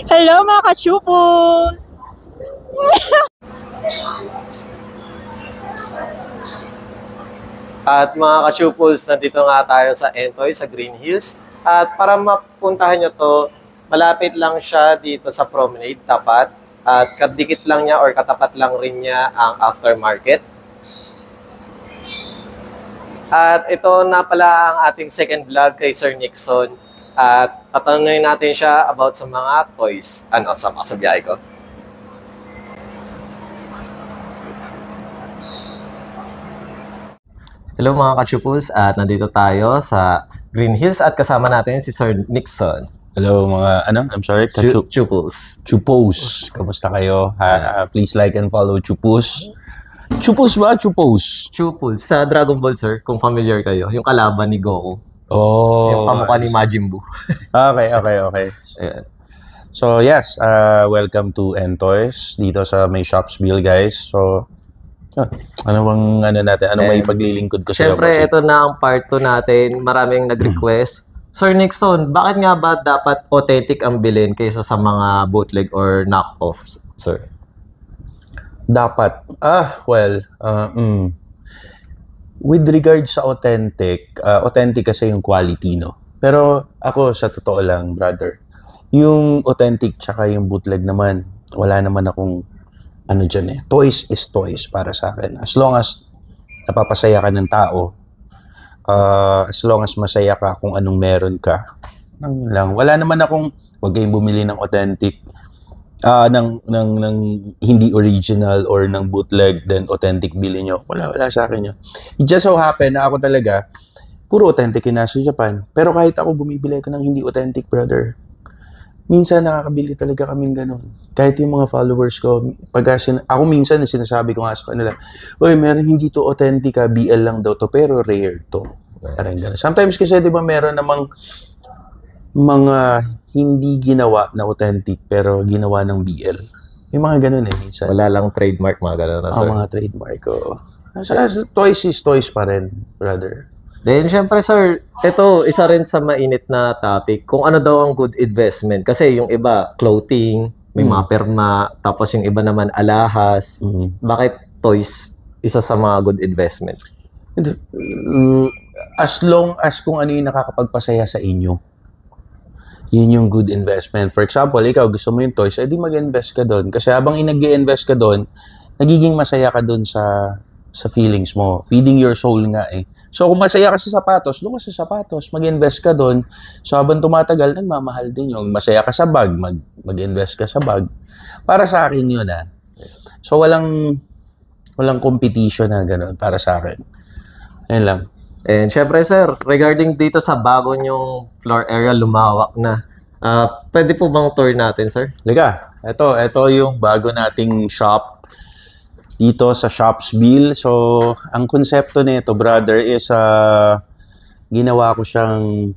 Hello mga kachupos! At mga ka-chuples, nandito nga tayo sa Entoy, sa Green Hills. At para mapuntahan nyo to, malapit lang siya dito sa promenade, tapat. At kadikit lang niya or katapat lang rin niya ang aftermarket. At ito na pala ang ating second vlog kay Sir Nixon. At tatanungin natin siya about sa mga toys. Sama sa biyahe ko. Hello mga ka-chuples, at nandito tayo sa Green Hills at kasama natin si Sir Nixon. Hello mga I'm sorry, Chuples. Chupos. Kamusta kayo? Please like and follow Chupos. Chupos ba? Chupos? Chuples. Sa Dragon Ball, sir, kung familiar kayo, yung kalaban ni Goku. Oh. Yung kamukha ni Majin Buu. Okay. Ayan. So yes, welcome to Entoys dito sa may Shopsville, guys. So ano bang natin? Ano may paglilingkod ko sa iyo? Siyempre, ito na ang part 2 natin. Maraming nag-request. Sir Nixon, bakit nga ba dapat authentic ang bilhin kaysa sa mga bootleg or knock-off, sir? Dapat. With regards sa authentic kasi yung quality, no? Pero ako, sa totoo lang, brother, yung authentic tsaka yung bootleg naman, wala naman akong dyan. Toys is toys para sa akin. As long as napapasaya ka ng tao, as long as masaya ka kung anong meron ka, lang. Wala naman akong, wag kayong bumili ng authentic, ng hindi original or ng bootleg, then authentic bilhin nyo. Wala sa akin yun. It just so happen na ako talaga, puro authentic yung nasa Japan. Pero kahit ako bumibili ko ng hindi authentic, brother, minsan nakakabili talaga kaming ganun. Kahit yung mga followers ko, ako minsan sinasabi ko nga sa kanila, oy, meron hindi to authentic, BL lang daw to, pero rare to. Parang ganun. Sometimes kasi, di ba, meron namang mga hindi ginawa na authentic, pero ginawa ng BL. Yung mga ganun minsan. Wala lang trademark, mga ganun na, sir. Mga trademark ko. Toys is toys pa rin, brother. Then, syempre, sir, ito, isa rin sa mainit na topic, kung ano daw ang good investment. Kasi yung iba, clothing, may mga perma, tapos yung iba naman, alahas. Bakit toys, isa sa mga good investment? As long as kung ano yung nakakapagpasaya sa inyo, yun yung good investment. For example, ikaw, gusto mo yung toys, edi mag-invest ka doon. Kasi habang nag-i-invest ka doon, nagiging masaya ka doon sa feelings mo. Feeding your soul nga eh. So, kung masaya ka sa sapatos, doon ka sa sapatos, mag-invest ka doon. So, habang tumatagal, nagmamahal din yung masaya ka sa bag, mag-invest ka sa bag. Para sa akin yun, So, walang competition na gano'n para sa akin. Ayun lang. And syempre, sir, regarding dito sa bago nyong floor area, lumawak na. Pwede po bang tour natin, sir? Liga, ito yung bago nating shop dito sa Shopsville. So, ang konsepto nito, brother, is ginawa ko siyang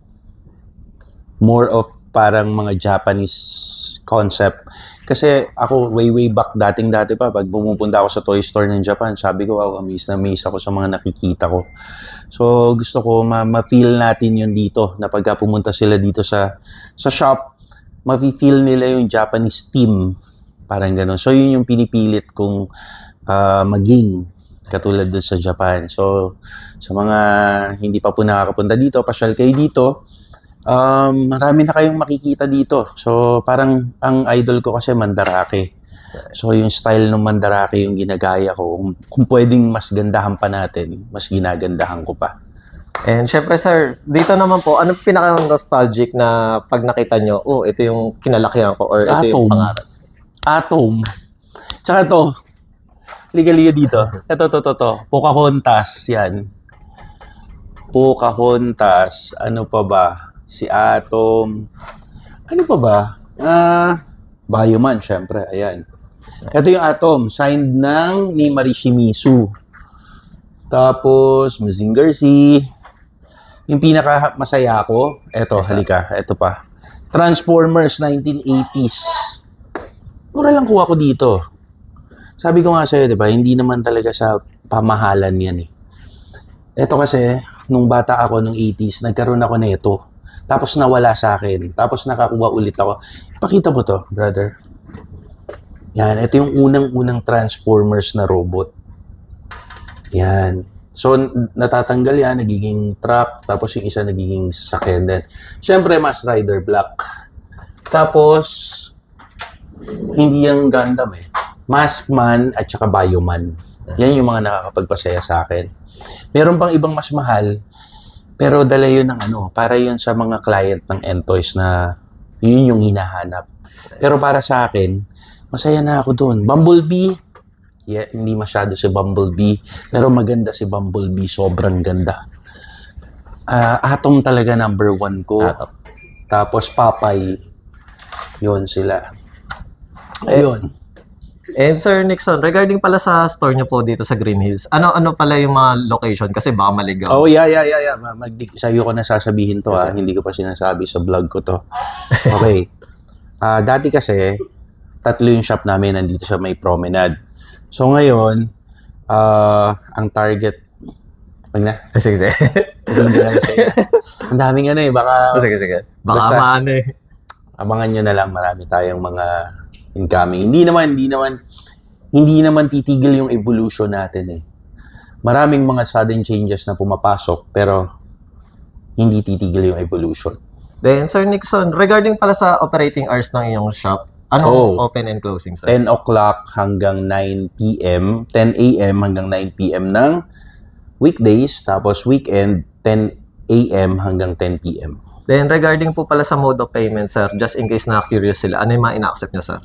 more of parang mga Japanese concept. Kasi ako, way back, dati pa, pag pumupunta ako sa toy store ng Japan, sabi ko, wow, amaze ako sa mga nakikita ko. So, gusto ko ma-feel natin yun dito, na pagka pumunta sila dito sa shop, ma-feel nila yung Japanese theme. Parang gano'n. So, yun yung pinipilit kong maging katulad doon sa Japan. So, sa mga hindi pa po nakakapunta dito, pasyal kayo dito, marami na kayong makikita dito. So, parang ang idol ko kasi Mandarake. So, yung style ng Mandarake yung ginagaya ko. Kung pwedeng mas gandahan pa natin, mas ginagandahan ko pa. And syempre, sir, dito naman po, anong pinaka-nostalgic na pag nakita nyo, ito yung kinalakihan ko or ito yung pangarap? Atom. Tsaka to, liga dito. Ito. Pocahontas, yan. Pocahontas. Ano pa ba? Si Atom. Ano pa ba? Bioman, syempre. Ayan. Ito yung Atom. Signed ni Mari Shimizu. Tapos, Mazinger Z. Yung pinaka masaya ko, eto, halika. Ito pa. Transformers 1980s. Mura lang kuha ko dito. Sabi ko nga sa'yo, di ba, hindi naman talaga sa pamahalan yan eh. Ito kasi, nung bata ako, nung 80s, nagkaroon ako nito. Tapos nawala sa akin. Tapos nakakuha ulit ako. Pakita mo to, brother. Yan, ito yung unang-unang Transformers na robot. Yan. So, natatanggal yan, nagiging truck, tapos yung isa nagiging sasakyan din. Siyempre, Mask Rider Black. Tapos, hindi yung Gundam eh. Maskman at saka Bioman. Yan yung mga nakakapagpasaya sa akin. Meron pang ibang mas mahal, pero dala yun ng ano, para yun sa mga client ng Entoys na yun yung hinahanap. Pero para sa akin, masaya na ako doon. Bumblebee, yeah, hindi masyado si Bumblebee, pero maganda si Bumblebee, sobrang ganda. Atom talaga number 1 ko. Atom. Tapos Popeye, yun sila. Ayun. And Sir Nixon, regarding pala sa store niyo po dito sa Green Hills, ano pala yung mga location? Kasi baka maligaw. Oh, yeah. Sa'yo ko na sasabihin to, Hindi ko pa sinasabi sa vlog ko to. Okay. Dati kasi, 3 yung shop namin, nandito sa may promenade. So ngayon, ang target, wag na. Sige. Ang daming ano baka... Sige. Baka Basta, maano eh. Abangan nyo na lang, marami tayong mga incoming. Hindi naman titigil yung evolution natin eh. Maraming mga sudden changes na pumapasok, pero hindi titigil yung evolution. Then Sir Nixon, regarding pala sa operating hours ng iyong shop, open and closing, sir? 10 o'clock hanggang 9 p.m., 10 a.m. hanggang 9 p.m. ng weekdays, tapos weekend, 10 a.m. hanggang 10 p.m. Then regarding po pala sa mode of payment, sir, just in case na curious sila, ano yung mga ina-accept niya, sir?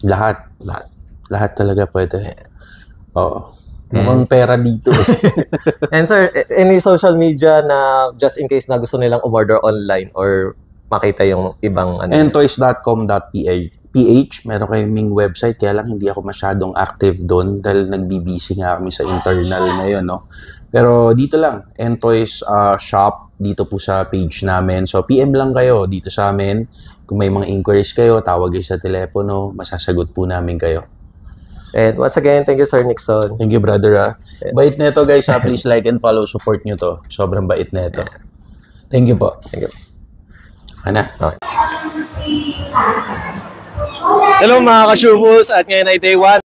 Lahat talaga pwede. Oo. Mukhang pera dito. And sir, any social media na just in case na gusto nilang umorder online or makita yung ibang ano? Entoys.com.ph. Meron kayong website, kaya lang hindi ako masyadong active doon dahil nagbibisi nga kami sa internal ngayon, no? Pero dito lang, Entoys shop, dito po sa page namin. So, PM lang kayo dito sa amin. Kung may mga inquiries kayo, tawag kayo sa telepono, masasagot po namin kayo. And once again, thank you, Sir Nixon. Thank you, brother. Bait na ito, guys. Please like and follow. Support nyo to. Sobrang bait na ito. Thank you po. Thank you. Ana. Okay. Hello mga ka-Shubos, at ngayon ay day 1